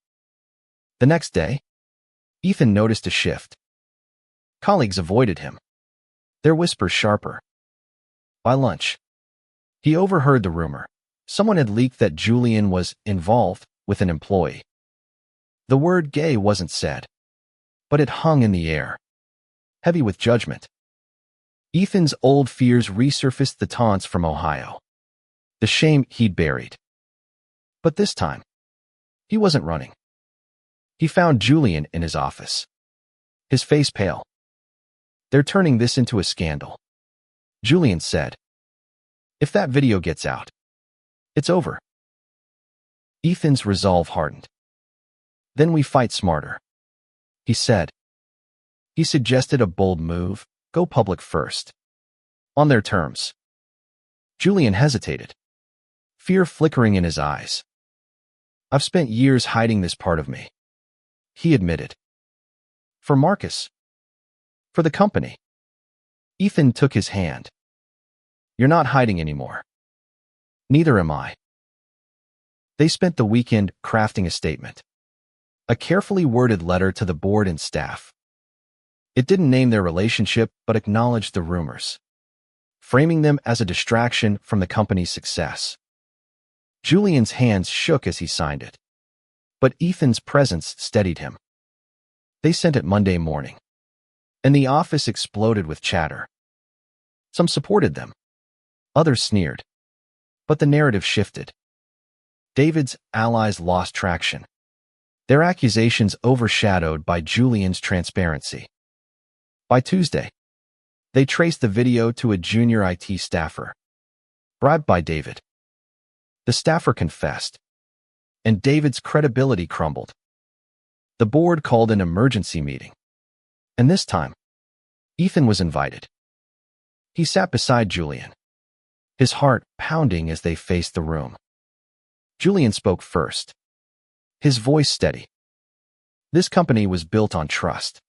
S1: The next day, Ethan noticed a shift. Colleagues avoided him, their whispers sharper. By lunch, he overheard the rumor. Someone had leaked that Julian was involved with an employee. The word gay wasn't said, but it hung in the air, heavy with judgment. Ethan's old fears resurfaced, the taunts from Ohio, the shame he'd buried. But this time, he wasn't running. He found Julian in his office, his face pale. "They're turning this into a scandal," Julian said. "If that video gets out, it's over." Ethan's resolve hardened. "Then we fight smarter," he said. He suggested a bold move, go public first. On their terms. Julian hesitated, fear flickering in his eyes. "I've spent years hiding this part of me," he admitted. "For Marcus. For the company." Ethan took his hand. "You're not hiding anymore. Neither am I." They spent the weekend crafting a statement, a carefully worded letter to the board and staff. It didn't name their relationship, but acknowledged the rumors, framing them as a distraction from the company's success. Julian's hands shook as he signed it, but Ethan's presence steadied him. They sent it Monday morning, and the office exploded with chatter. Some supported them, others sneered, but the narrative shifted. David's allies lost traction, their accusations overshadowed by Julian's transparency. By Tuesday, they traced the video to a junior IT staffer, bribed by David. The staffer confessed, and David's credibility crumbled. The board called an emergency meeting, and this time, Ethan was invited. He sat beside Julian, his heart pounding as they faced the room. Julian spoke first, his voice steady. "This company was built on trust.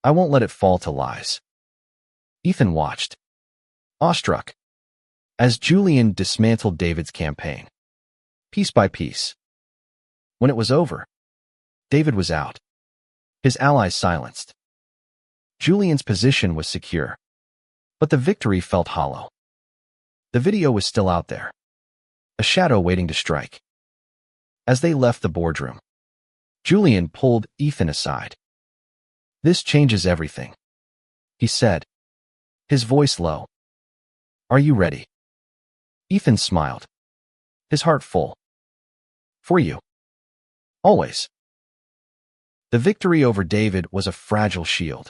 S1: I won't let it fall to lies." Ethan watched, awestruck, as Julian dismantled David's campaign, piece by piece. When it was over, David was out, his allies silenced. Julian's position was secure, but the victory felt hollow. The video was still out there, a shadow waiting to strike. As they left the boardroom, Julian pulled Ethan aside. "This changes everything," he said, his voice low. "Are you ready?" Ethan smiled, his heart full. "For you. Always." The victory over David was a fragile shield,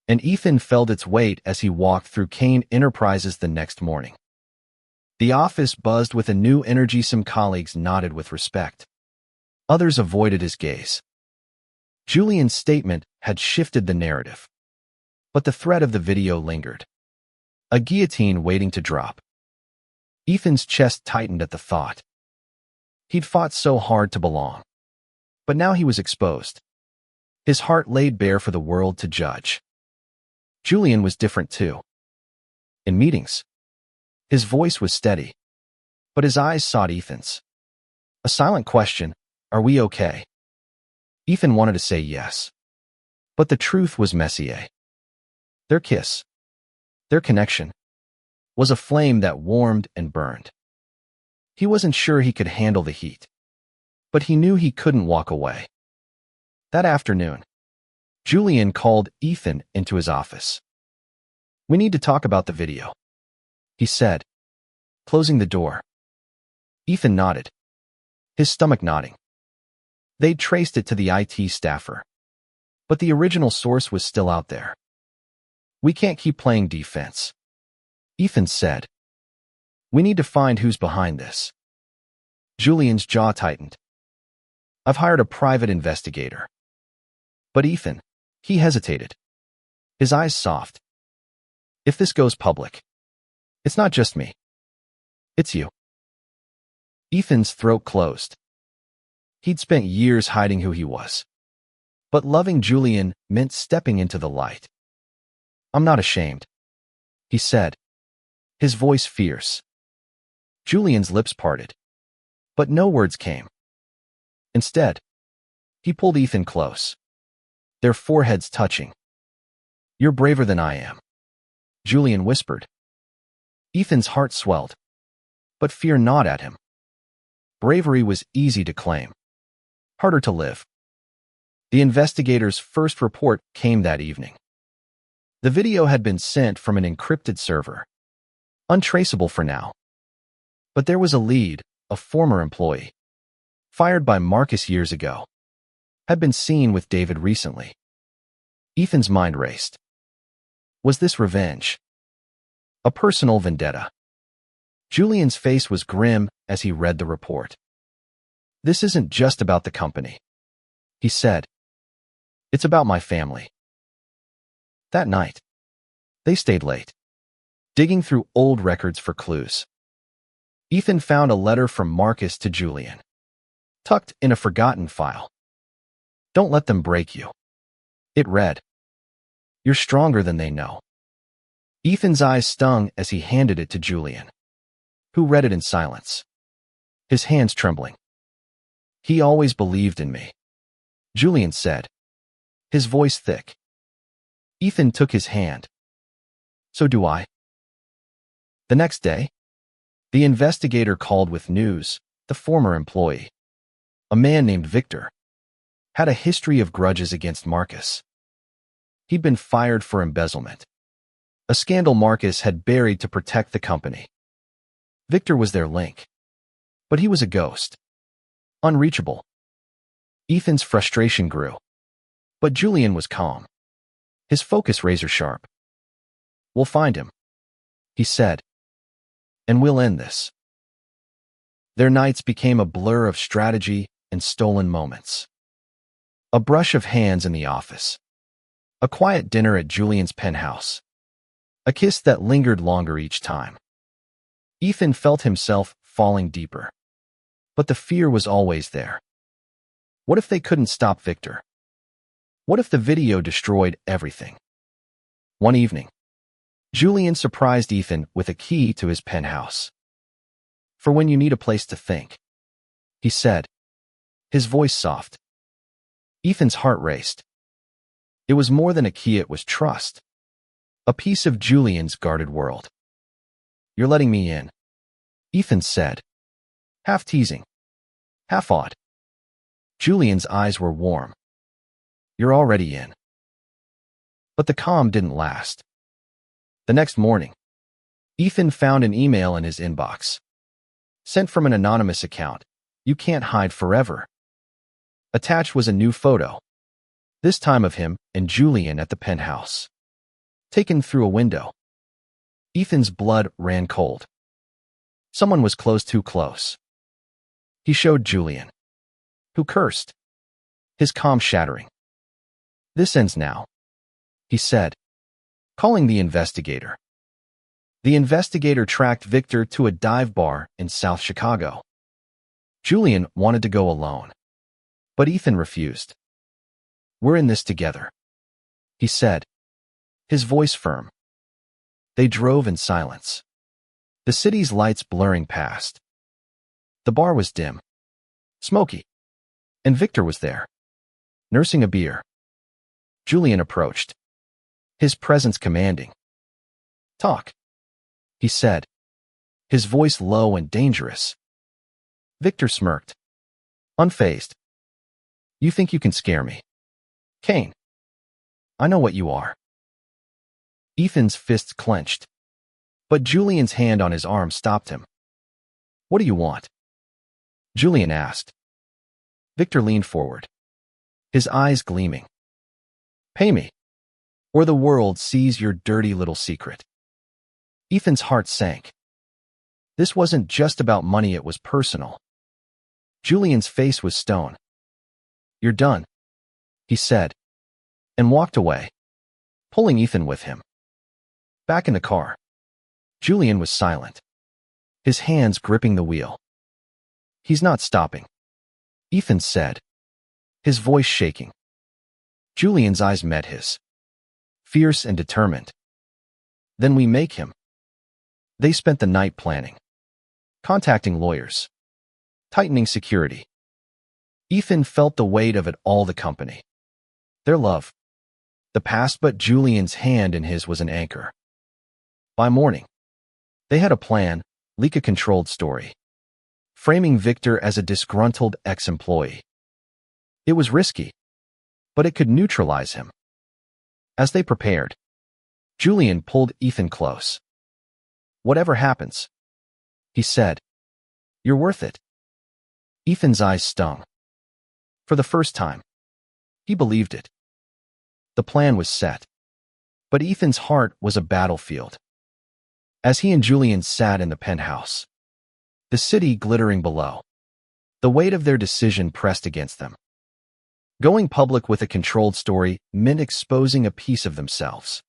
S1: and Ethan felt its weight as he walked through Kane Enterprises the next morning. The office buzzed with a new energy. Some colleagues nodded with respect. Others avoided his gaze. Julian's statement had shifted the narrative, but the threat of the video lingered, a guillotine waiting to drop. Ethan's chest tightened at the thought. He'd fought so hard to belong, but now he was exposed, his heart laid bare for the world to judge. Julian was different too. In meetings, his voice was steady, but his eyes sought Ethan's. A silent question, "Are we okay?" Ethan wanted to say yes, but the truth was messier. Their kiss, their connection, was a flame that warmed and burned. He wasn't sure he could handle the heat, but he knew he couldn't walk away. That afternoon, Julian called Ethan into his office. "We need to talk about the video," he said, closing the door. Ethan nodded, his stomach knotting. They'd traced it to the IT staffer, but the original source was still out there. "We can't keep playing defense," Ethan said. "We need to find who's behind this." Julian's jaw tightened. "I've hired a private investigator." "But Ethan," he hesitated, his eyes soft. "If this goes public, it's not just me. It's you." Ethan's throat closed. He'd spent years hiding who he was, but loving Julian meant stepping into the light. "I'm not ashamed," he said, his voice fierce. Julian's lips parted, but no words came. Instead, he pulled Ethan close, their foreheads touching. "You're braver than I am," Julian whispered. Ethan's heart swelled, but fear gnawed at him. Bravery was easy to claim, harder to live. The investigator's first report came that evening. The video had been sent from an encrypted server, untraceable for now. But there was a lead, a former employee, fired by Marcus years ago, had been seen with David recently. Ethan's mind raced. Was this revenge? A personal vendetta? Julian's face was grim as he read the report. "This isn't just about the company," he said. "It's about my family." That night, they stayed late, digging through old records for clues. Ethan found a letter from Marcus to Julian, tucked in a forgotten file. "Don't let them break you," it read. "You're stronger than they know." Ethan's eyes stung as he handed it to Julian, who read it in silence, his hands trembling. "He always believed in me," Julian said, his voice thick. Ethan took his hand. "So do I." The next day, the investigator called with news. The former employee, a man named Victor, had a history of grudges against Marcus. He'd been fired for embezzlement, a scandal Marcus had buried to protect the company. Victor was their link, but he was a ghost, unreachable. Ethan's frustration grew, but Julian was calm, his focus razor-sharp. "We'll find him," he said, "and we'll end this." Their nights became a blur of strategy and stolen moments. A brush of hands in the office, a quiet dinner at Julian's penthouse, a kiss that lingered longer each time. Ethan felt himself falling deeper, but the fear was always there. What if they couldn't stop Victor? What if the video destroyed everything? One evening, Julian surprised Ethan with a key to his penthouse. "For when you need a place to think," he said, his voice soft. Ethan's heart raced. It was more than a key, it was trust. A piece of Julian's guarded world. "You're letting me in," Ethan said, half teasing, half awed. Julian's eyes were warm. "You're already in." But the calm didn't last. The next morning, Ethan found an email in his inbox. Sent from an anonymous account. "You can't hide forever." Attached was a new photo, this time of him and Julian at the penthouse, taken through a window. Ethan's blood ran cold. Someone was close, too close. He showed Julian, who cursed, his calm shattering. "This ends now," he said, calling the investigator. The investigator tracked Victor to a dive bar in South Chicago. Julian wanted to go alone, but Ethan refused. "We're in this together," he said, his voice firm. They drove in silence, the city's lights blurring past. The bar was dim, smoky, and Victor was there, nursing a beer. Julian approached, his presence commanding. "Talk," he said, his voice low and dangerous. Victor smirked, unfazed. "You think you can scare me, Kane? I know what you are." Ethan's fists clenched, but Julian's hand on his arm stopped him. "What do you want?" Julian asked. Victor leaned forward, his eyes gleaming. "Pay me, or the world sees your dirty little secret." Ethan's heart sank. This wasn't just about money, it was personal. Julian's face was stone. "You're done," he said, and walked away, pulling Ethan with him. Back in the car, Julian was silent, his hands gripping the wheel. "He's not stopping," Ethan said, his voice shaking. Julian's eyes met his, fierce and determined. "Then we make him." They spent the night planning, contacting lawyers, tightening security. Ethan felt the weight of it all, the company, their love, the past, but Julian's hand in his was an anchor. By morning, they had a plan, leak a controlled story, framing Victor as a disgruntled ex-employee. It was risky, but it could neutralize him. As they prepared, Julian pulled Ethan close. "Whatever happens," he said, "you're worth it." Ethan's eyes stung. For the first time, he believed it. The plan was set, but Ethan's heart was a battlefield. As he and Julian sat in the penthouse, the city glittering below, the weight of their decision pressed against them. Going public with a controlled story meant exposing a piece of themselves,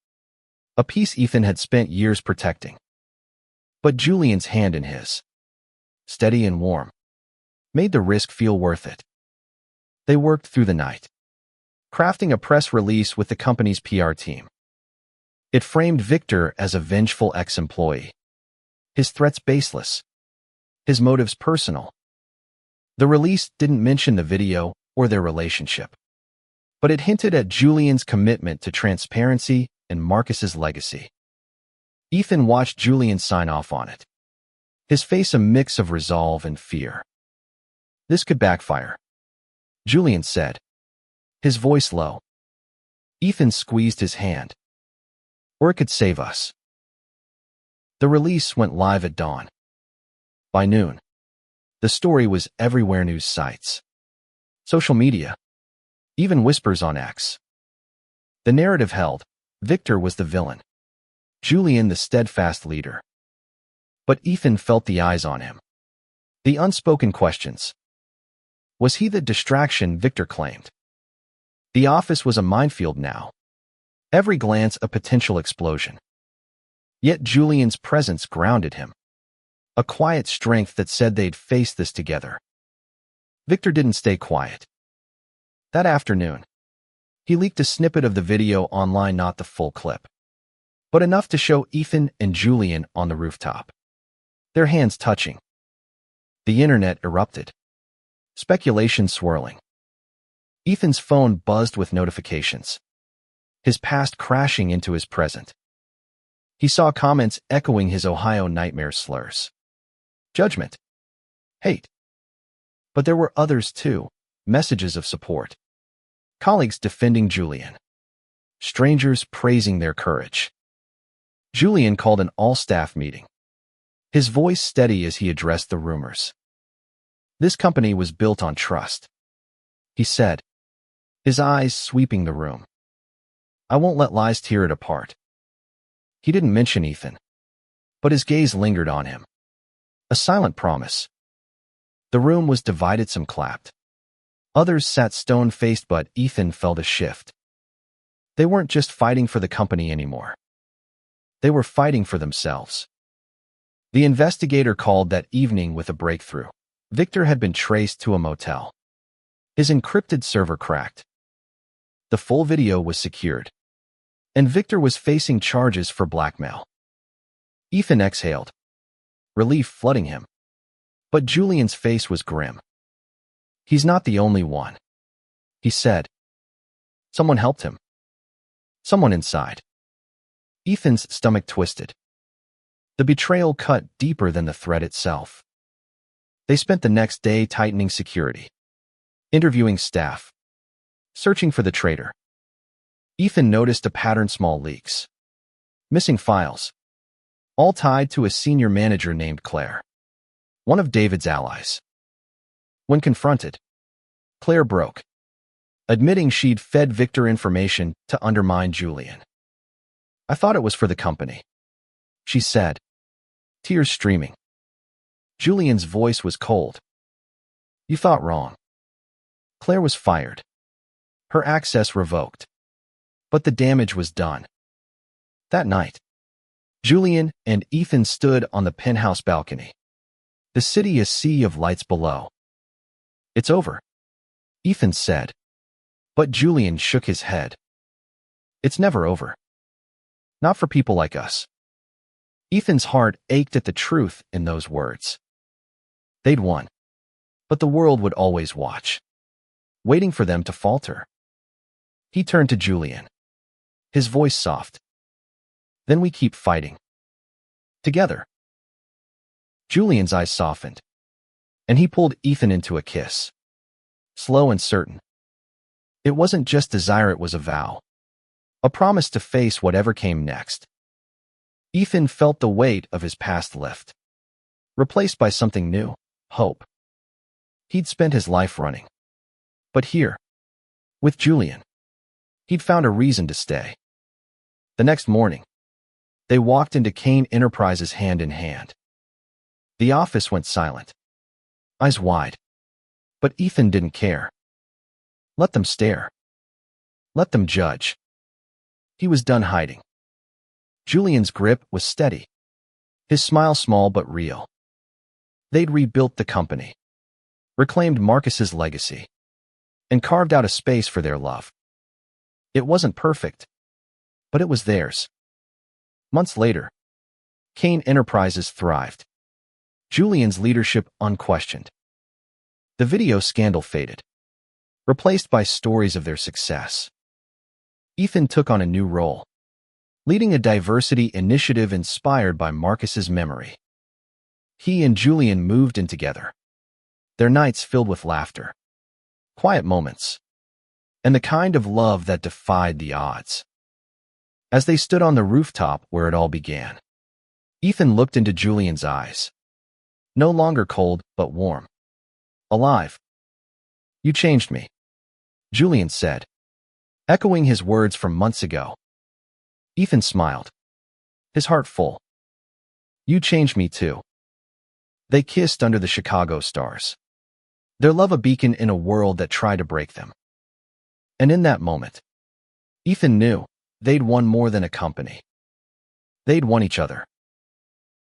S1: a piece Ethan had spent years protecting. But Julian's hand in his, steady and warm, made the risk feel worth it. They worked through the night, crafting a press release with the company's PR team. It framed Victor as a vengeful ex-employee, his threats baseless, his motives personal. The release didn't mention the video or their relationship, but it hinted at Julian's commitment to transparency and Marcus's legacy. Ethan watched Julian sign off on it, his face a mix of resolve and fear. "This could backfire," Julian said, his voice low. Ethan squeezed his hand. "Or it could save us." The release went live at dawn. By noon, the story was everywhere: news sites, social media, even whispers on X. The narrative held, Victor was the villain, Julian the steadfast leader. But Ethan felt the eyes on him, the unspoken questions. Was he the distraction Victor claimed? The office was a minefield now, every glance a potential explosion. Yet Julian's presence grounded him, a quiet strength that said they'd face this together. Victor didn't stay quiet. That afternoon, he leaked a snippet of the video online, not the full clip, but enough to show Ethan and Julian on the rooftop, their hands touching. The internet erupted, speculation swirling. Ethan's phone buzzed with notifications. his past crashing into his present. He saw comments echoing his Ohio nightmare slurs. Judgment. Hate. But there were others too, messages of support. Colleagues defending Julian. Strangers praising their courage. Julian called an all-staff meeting, his voice steady as he addressed the rumors. This company was built on trust, he said, his eyes sweeping the room. I won't let lies tear it apart. He didn't mention Ethan, but his gaze lingered on him. A silent promise. The room was divided, some clapped. Others sat stone-faced, but Ethan felt a shift. They weren't just fighting for the company anymore. They were fighting for themselves. The investigator called that evening with a breakthrough. Victor had been traced to a motel. His encrypted server cracked. The full video was secured, and Victor was facing charges for blackmail. Ethan exhaled, relief flooding him. But Julian's face was grim. He's not the only one, he said. Someone helped him. Someone inside. Ethan's stomach twisted. The betrayal cut deeper than the threat itself. They spent the next day tightening security, interviewing staff, searching for the traitor. Ethan noticed a pattern: small leaks, missing files, all tied to a senior manager named Claire, one of David's allies. When confronted, Claire broke, admitting she'd fed Victor information to undermine Julian. I thought it was for the company, she said, tears streaming. Julian's voice was cold. You thought wrong. Claire was fired, her access revoked, but the damage was done. That night, Julian and Ethan stood on the penthouse balcony, the city a sea of lights below. It's over, Ethan said, but Julian shook his head. It's never over. Not for people like us. Ethan's heart ached at the truth in those words. They'd won, but the world would always watch, waiting for them to falter. He turned to Julian, his voice soft. Then we keep fighting. Together. Julian's eyes softened, and he pulled Ethan into a kiss. Slow and certain. It wasn't just desire, it was a vow. A promise to face whatever came next. Ethan felt the weight of his past lift, replaced by something new, hope. He'd spent his life running. But here, with Julian, he'd found a reason to stay. The next morning, they walked into Kane Enterprises hand in hand. The office went silent, eyes wide. But Ethan didn't care. Let them stare. Let them judge. He was done hiding. Julian's grip was steady, his smile small but real. They'd rebuilt the company, reclaimed Marcus's legacy, and carved out a space for their love. It wasn't perfect, but it was theirs. Months later, Kane Enterprises thrived. Julian's leadership unquestioned. The video scandal faded, replaced by stories of their success. Ethan took on a new role, leading a diversity initiative inspired by Marcus's memory. He and Julian moved in together, their nights filled with laughter, quiet moments, and the kind of love that defied the odds. As they stood on the rooftop where it all began, Ethan looked into Julian's eyes, no longer cold but warm. Alive. You changed me, Julian said, echoing his words from months ago. Ethan smiled, his heart full. You changed me too. They kissed under the Chicago stars, their love a beacon in a world that tried to break them. And in that moment, Ethan knew they'd won more than a company. They'd won each other.